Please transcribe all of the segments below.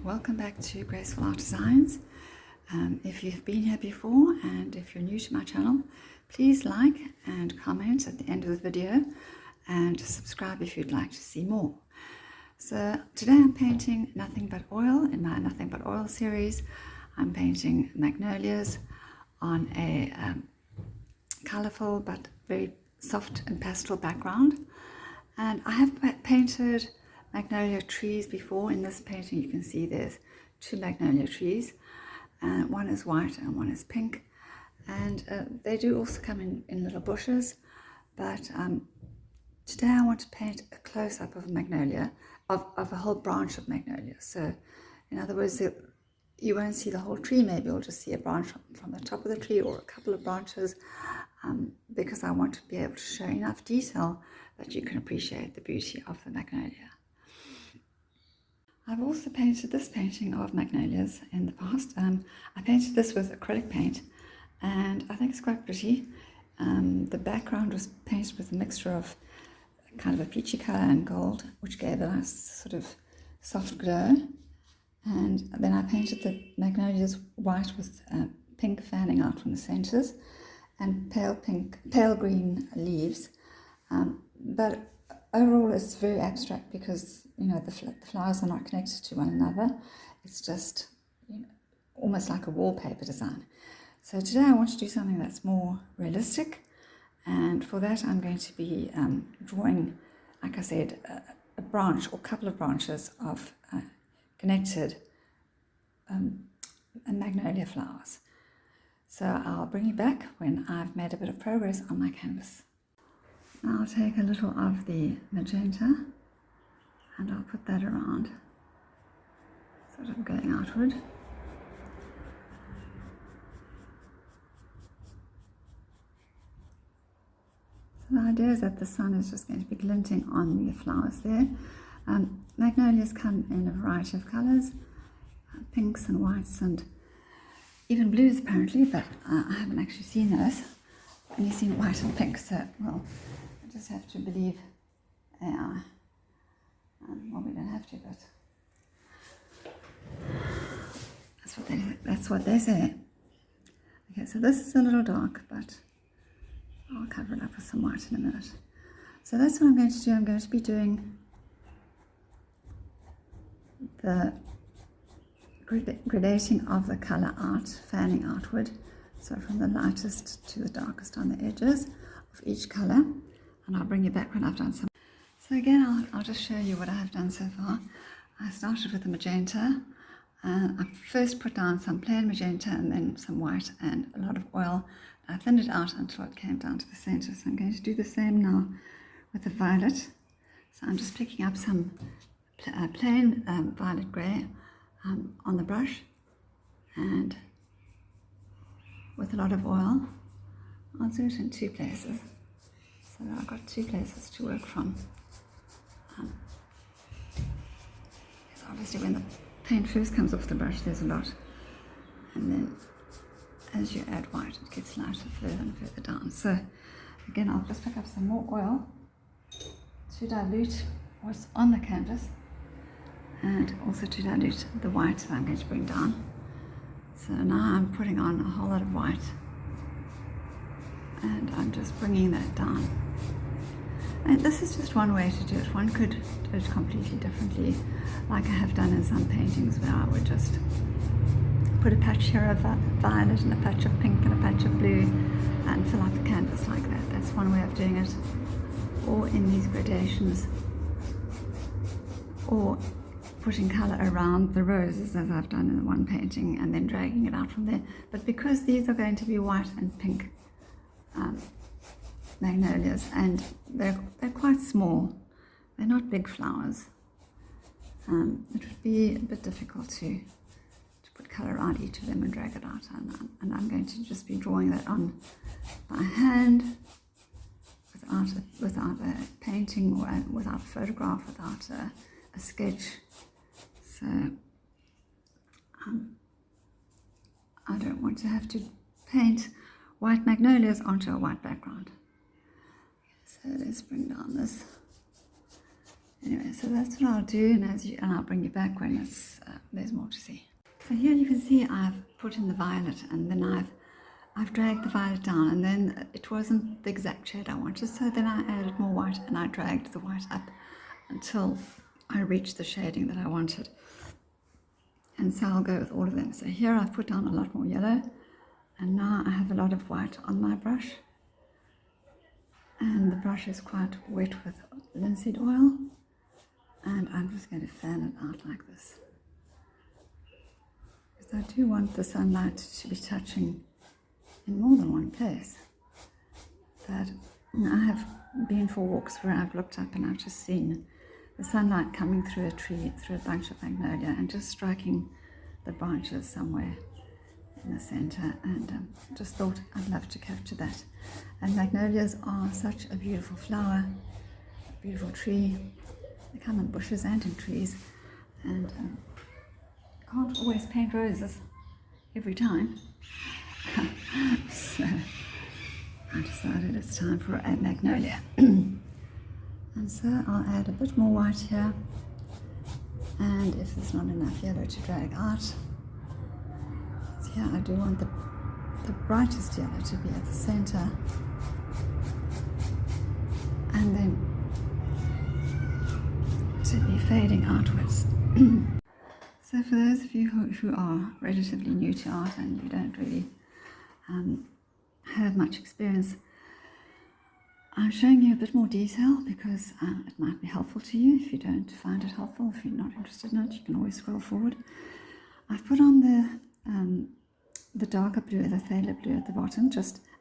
welcome back to Graceful Art Designs. If you've been here before and if you're new to my channel, please like and comment at the end of the video and subscribe if you'd like to see more. So today I'm painting Nothing But Oil in my Nothing But Oil series. I'm painting magnolias on a colourful but very soft and pastel background, and I have painted magnolia trees before. In this painting you can see there's two magnolia trees, and one is white and one is pink, and they do also come in little bushes, but today I want to paint a close-up of a magnolia, of a whole branch of magnolia. So in other words, you won't see the whole tree, maybe you'll just see a branch from the top of the tree or a couple of branches, because I want to be able to show enough detail that you can appreciate the beauty of the magnolia. I've also painted this painting of magnolias in the past. I painted this with acrylic paint and I think it's quite pretty. The background was painted with a mixture of kind of a peachy colour and gold, which gave a nice sort of soft glow. And then I painted the magnolias white with pink fanning out from the centres and pale green leaves. But overall it's very abstract because, you know, the flowers are not connected to one another. It's just, you know, almost like a wallpaper design. So today I want to do something that's more realistic, and for that I'm going to be drawing, like I said, a branch or couple of branches of connected magnolia flowers. So I'll bring you back when I've made a bit of progress on my canvas. Now I'll take a little of the magenta and I'll put that around, sort of going outward. So the idea is that the sun is just going to be glinting on the flowers there. Magnolias come in a variety of colours, pinks and whites and even blues apparently, but I haven't actually seen those. I've only seen white and pink, so, well, I just have to believe AI. Well, we don't have to, but that's what they say. Okay, so this is a little dark, but I'll cover it up with some white in a minute. So that's what I'm going to do. I'm going to be doing the gradating of the colour out, fanning outward, so from the lightest to the darkest on the edges of each colour, and I'll bring you back when I've done some. So again, I'll just show you what I have done so far. I started with the magenta. I first put down some plain magenta and then some white and a lot of oil. I thinned it out until it came down to the centre, so I'm going to do the same now with the violet. So I'm just picking up some plain violet grey on the brush, and with a lot of oil I'll do it in two places, so I've got two places to work from. Because obviously when the paint first comes off the brush there's a lot, and then as you add white it gets lighter further and further down. So again, I'll just pick up some more oil to dilute what's on the canvas and also to dilute the white that I'm going to bring down. So now I'm putting on a whole lot of white and I'm just bringing that down. And this is just one way to do it. One could do it completely differently, like I have done in some paintings where I would just put a patch here of violet and a patch of pink and a patch of blue and fill out the canvas like that. That's one way of doing it. Or in these gradations, or putting colour around the roses as I've done in the one painting and then dragging it out from there. But because these are going to be white and pink magnolias, and they're quite small, they're not big flowers, it would be a bit difficult to put colour around each of them and drag it out, and I'm going to just be drawing that on by hand without a painting or without a photograph, without a sketch. So I don't want to have to paint white magnolias onto a white background. So let's bring down this Anyway, so that's what I'll do, and I'll bring you back when there's always more to see. So here you can see I've put in the violet, and then I've dragged the violet down, and then it wasn't the exact shade I wanted, so then I added more white and I dragged the white up until I reached the shading that I wanted. And so I'll go with all of them. So here I've put down a lot more yellow, and now I have a lot of white on my brush, and the brush is quite wet with linseed oil, and I'm just going to fan it out like this, because I do want the sunlight to be touching in more than one place. But I have been for walks where I've looked up and I've just seen the sunlight coming through a tree, through a bunch of magnolia, and just striking the branches somewhere in the center, and just thought I'd love to capture that. And magnolias are such a beautiful flower, a beautiful tree. They come in bushes and in trees, and you can't always paint roses every time. So I decided it's time for a magnolia. And so I'll add a bit more white here, and if there's not enough yellow to drag out, so here I do want the brightest yellow to be at the center, and then to be fading outwards. So for those of you who are relatively new to art and you don't really have much experience, I'm showing you a bit more detail because it might be helpful to you. If you don't find it helpful, if you're not interested in it, you can always scroll forward. I've put on the darker blue, the phthalo blue at the bottom,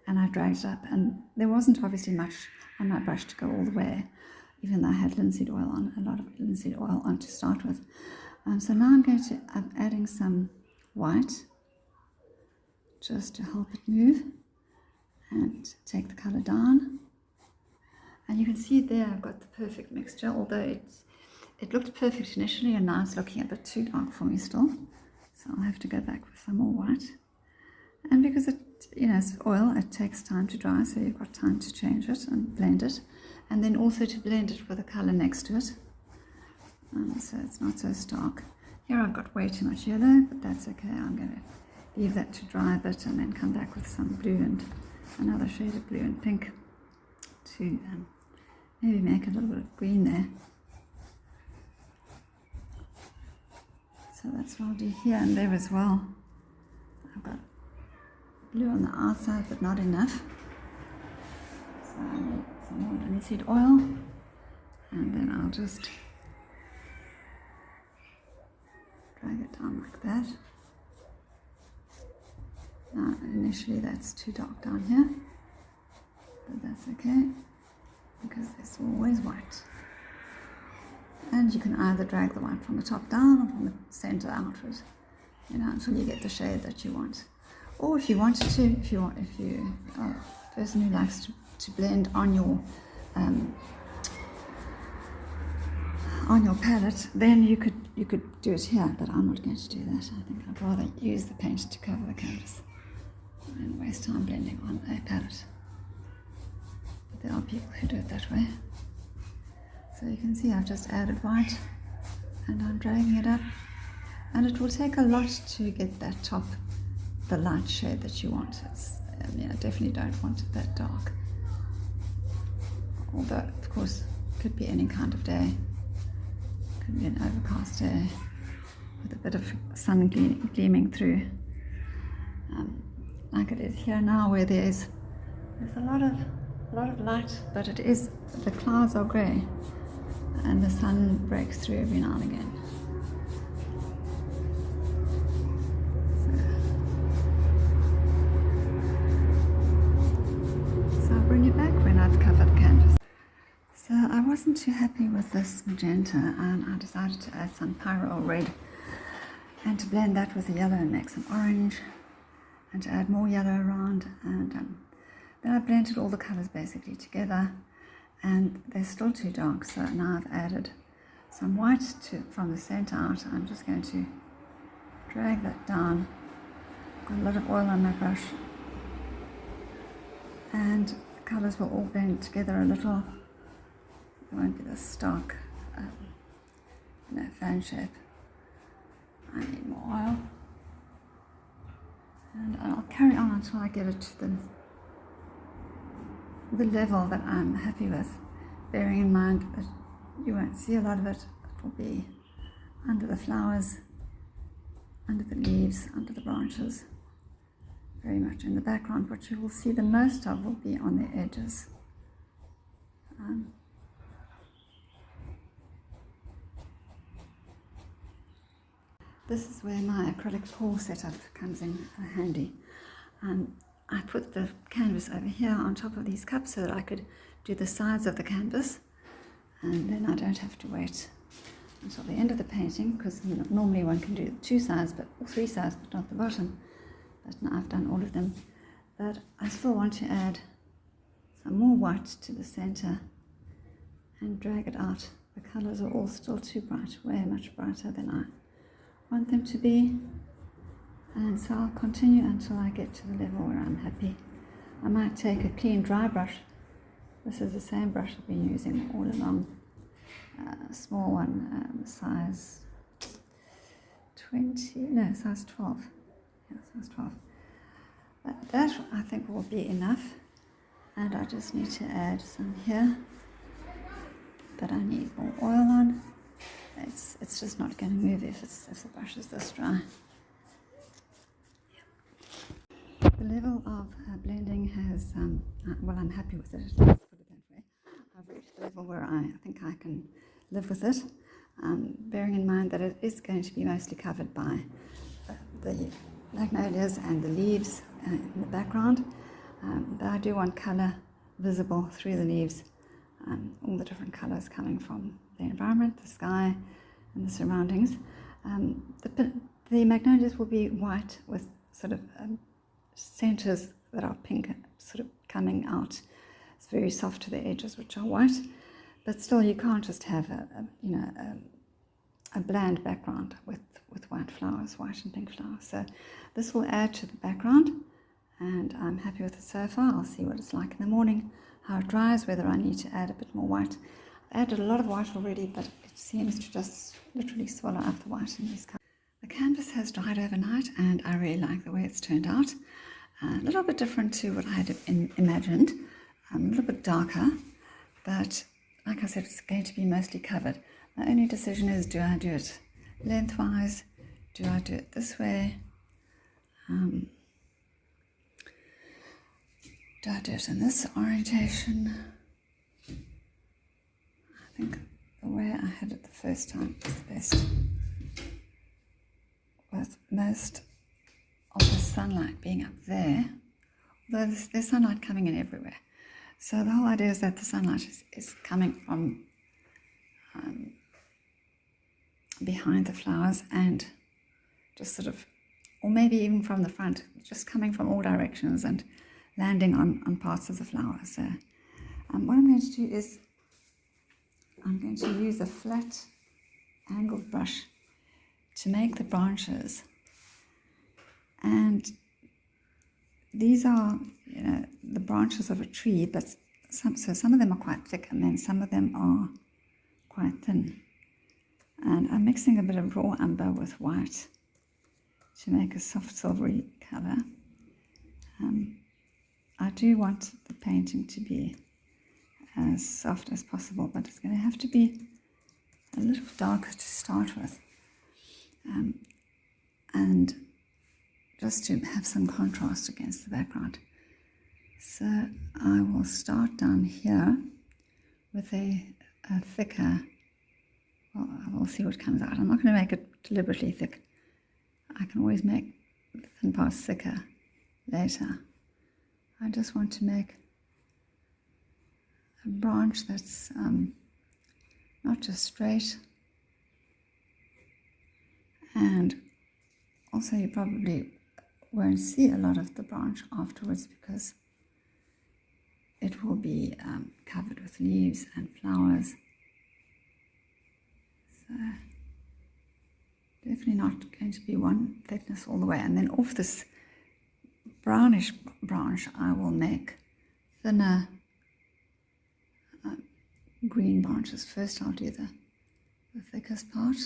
and I dragged it up, and there wasn't obviously much on my brush to go all the way, even though I had linseed oil on, a lot of linseed oil on to start with. So now I'm adding some white just to help it move and take the color down. And you can see there I've got the perfect mixture, although it looked perfect initially, and now it's looking a bit too dark for me still. So I'll have to go back with some more white. And because it's oil, it takes time to dry, so you've got time to change it and blend it, and then also to blend it with a color next to it, so it's not so stark. Here I've got way too much yellow, but that's okay. I'm going to leave that to dry a bit and then come back with some blue and another shade of blue and pink to maybe make a little bit of green there. So that's what I'll do here and there as well. I've got blue on the outside, but not enough. So I need some more linseed oil, and then I'll just drag it down like that. Now, initially that's too dark down here, but that's okay, because there's always white. And you can either drag the white from the top down or from the center outward, until you get the shade that you want. Or if you wanted to, if you are a person who likes to blend on your palette, then you could do it here, but I'm not going to do that. I think I'd rather use the paint to cover the canvas and waste time blending on a palette. But there are people who do it that way. So you can see I've just added white, and I'm dragging it up, and it will take a lot to get that top, the light shade that you want. I definitely don't want it that dark. Although, of course, it could be any kind of day. It could be an overcast day with a bit of sun gleaming through, like it is here now, where there's a lot of light, but the clouds are grey, and the sun breaks through every now and again. So I'll bring it back when I've covered the canvas. So I wasn't too happy with this magenta, and I decided to add some pyrrole red, and to blend that with the yellow and make some orange, and to add more yellow around, and then I blended all the colours basically together, and they're still too dark, so now I've added some white from the centre out. I'm just going to drag that down. I've got a lot of oil on my brush, and the colours will all blend together a little. It won't be this stark fan shape. I need more oil. And I'll carry on until I get it to the level that I'm happy with, bearing in mind that you won't see a lot of it. It will be under the flowers, under the leaves, under the branches, very much in the background. What you will see the most of will be on the edges. This is where my acrylic pour setup comes in handy. I put the canvas over here on top of these cups so that I could do the sides of the canvas, and then I don't have to wait until the end of the painting, because normally one can do 2 sides or 3 sides but not the bottom. But now I've done all of them. But I still want to add some more white to the center and drag it out. The colors are all still too bright, way much brighter than I want them to be. And so I'll continue until I get to the level where I'm happy. I might take a clean dry brush. This is the same brush I've been using all along. A small one, size size 12. Yeah, size 12. But that I think will be enough. And I just need to add some here. But I need more oil on. It's just not going to move if the brush is this dry. The level of blending has, well, I'm happy with it, let's put it that way. I've reached the level where I think I can live with it, bearing in mind that it is going to be mostly covered by the magnolias and the leaves in the background, but I do want colour visible through the leaves, all the different colours coming from the environment, the sky and the surroundings. The magnolias will be white with sort of centers that are pink, sort of coming out. It's very soft to the edges, which are white, but still you can't just have a bland background with white flowers, white and pink flowers. So this will add to the background, and I'm happy with it so far. I'll see what it's like in the morning, how it dries, whether I need to add a bit more white. I've added a lot of white already, but it seems to just literally swallow up the white in these colors. The canvas has dried overnight, and I really like the way it's turned out. A little bit different to what I had imagined, a little bit darker, but like I said, it's going to be mostly covered. My only decision is, do I do it lengthwise? Do I do it this way? Do I do it in this orientation? I think the way I had it the first time is the best, with most of the sunlight being up there, although there's sunlight coming in everywhere. So the whole idea is that the sunlight is coming from behind the flowers, and just sort of, or maybe even from the front, just coming from all directions and landing on parts of the flower. So what I'm going to do is I'm going to use a flat angled brush to make the branches. And these are, the branches of a tree, but some of them are quite thick, and then some of them are quite thin. And I'm mixing a bit of raw umber with white to make a soft silvery colour. I do want the painting to be as soft as possible, but it's going to have to be a little darker to start with. And just to have some contrast against the background. So I will start down here with a thicker, well, we'll see what comes out. I'm not going to make it deliberately thick. I can always make the thin parts thicker later. I just want to make a branch that's not just straight, and also you probably won't see a lot of the branch afterwards because it will be covered with leaves and flowers. So definitely not going to be one thickness all the way. And then off this brownish branch I will make thinner green branches. First I'll do the thickest part.